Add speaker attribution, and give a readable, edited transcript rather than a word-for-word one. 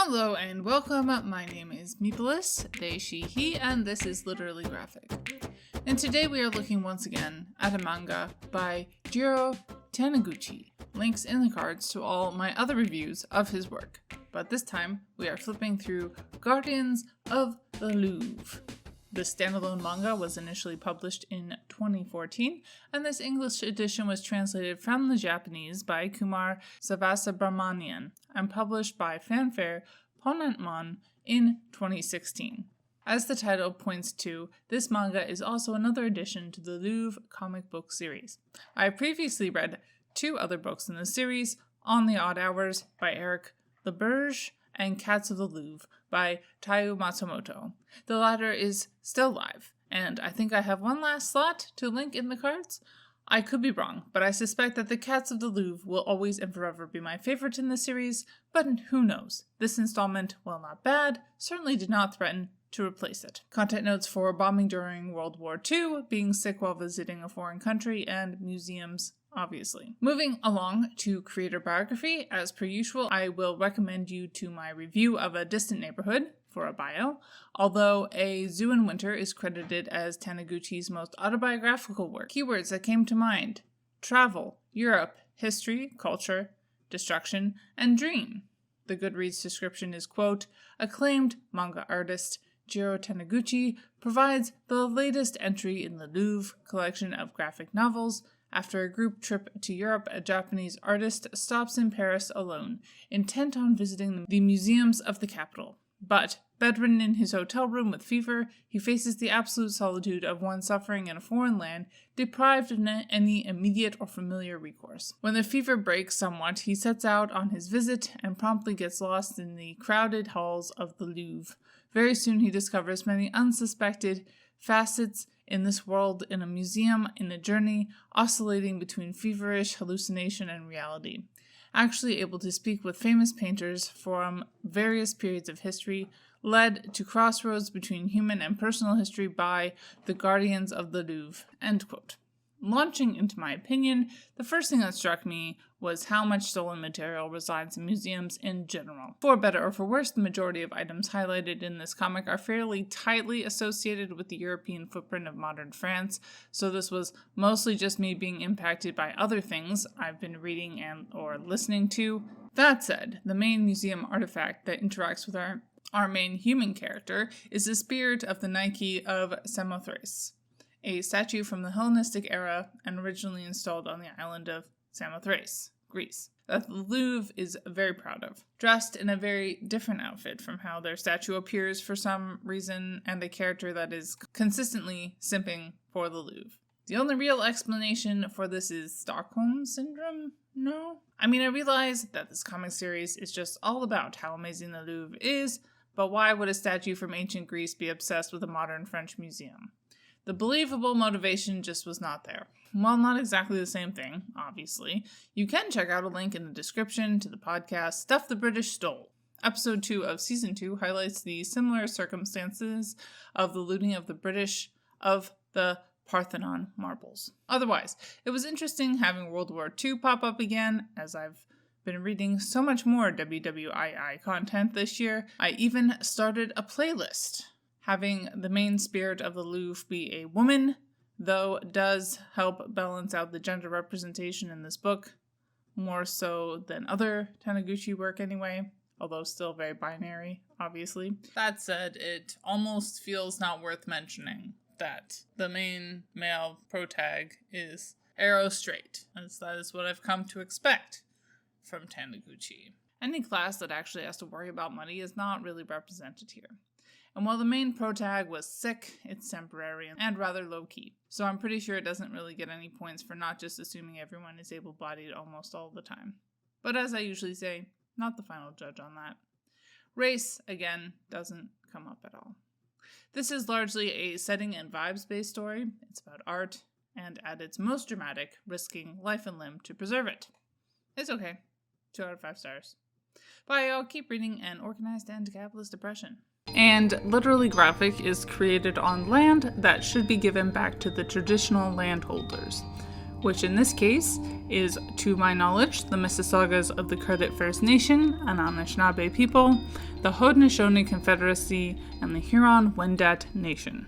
Speaker 1: Hello and welcome, my name is Meepolis, they, she, he, and this is Literally Graphic. And today we are looking once again at a manga by Jiro Taniguchi. Links in the cards to all my other reviews of his work. But this time we are flipping through Guardians of the Louvre. This standalone manga was initially published in 2014, and this English edition was translated from the Japanese by Kumar Savasubramanian and published by Fanfare Ponantmon in 2016. As the title points to, this manga is also another addition to the Louvre comic book series. I previously read two other books in the series, On the Odd Hours by Eric Leberge and Cats of the Louvre by Taiyo Matsumoto. The latter is still live, and I think I have one last slot to link in the cards. I could be wrong, but I suspect that the Cats of the Louvre will always and forever be my favorite in the series, but who knows? This installment, while not bad, certainly did not threaten to replace it. Content notes for bombing during World War II, being sick while visiting a foreign country, and museums, obviously. Moving along to creator biography, as per usual, I will recommend you to my review of A Distant Neighborhood for a bio, although A Zoo in Winter is credited as Taniguchi's most autobiographical work. Keywords that came to mind: travel, Europe, history, culture, destruction, and dream. The Goodreads description is, quote, acclaimed manga artist Jiro Taniguchi provides the latest entry in the Louvre collection of graphic novels. After a group trip to Europe, a Japanese artist stops in Paris alone, intent on visiting the museums of the capital. But, bedridden in his hotel room with fever, he faces the absolute solitude of one suffering in a foreign land, deprived of any immediate or familiar recourse. When the fever breaks somewhat, he sets out on his visit and promptly gets lost in the crowded halls of the Louvre. Very soon he discovers many unsuspected facets in this world, in a museum, in a journey, oscillating between feverish hallucination and reality. Actually able to speak with famous painters from various periods of history, led to crossroads between human and personal history by the Guardians of the Louvre. End quote. Launching into my opinion, the first thing that struck me was how much stolen material resides in museums in general. For better or for worse, the majority of items highlighted in this comic are fairly tightly associated with the European footprint of modern France, so this was mostly just me being impacted by other things I've been reading and or listening to. That said, the main museum artifact that interacts with our main human character is the spirit of the Nike of Samothrace, a statue from the Hellenistic era and originally installed on the island of Samothrace, Greece, that the Louvre is very proud of. Dressed in a very different outfit from how their statue appears for some reason, and a character that is consistently simping for the Louvre. The only real explanation for this is Stockholm Syndrome? No? I mean, I realize that this comic series is just all about how amazing the Louvre is, but why would a statue from ancient Greece be obsessed with a modern French museum? The believable motivation just was not there. While not exactly the same thing, obviously, you can check out a link in the description to the podcast Stuff the British Stole. Episode 2 of Season 2 highlights the similar circumstances of the looting of the British of the Parthenon marbles. Otherwise, it was interesting having World War II pop up again, as I've been reading so much more WWII content this year. I even started a playlist. Having the main spirit of the Louvre be a woman, though, does help balance out the gender representation in this book, more so than other Taniguchi work anyway, although still very binary, obviously. That said, it almost feels not worth mentioning that the main male protag is arrow straight, as that is what I've come to expect from Taniguchi. Any class that actually has to worry about money is not really represented here. And while the main protag was sick, it's temporary and rather low-key. So I'm pretty sure it doesn't really get any points for not just assuming everyone is able-bodied almost all the time. But as I usually say, not the final judge on that. Race, again, doesn't come up at all. This is largely a setting and vibes-based story. It's about art, and at its most dramatic, risking life and limb to preserve it. It's okay. 2 out of 5 stars. Bye, y'all. Keep reading an organized and capitalist depression. And Literally Graphic is created on land that should be given back to the traditional landholders. which in this case is, to my knowledge, the Mississaugas of the Credit First Nation, an Anishinaabe people, the Haudenosaunee Confederacy, and the Huron-Wendat Nation.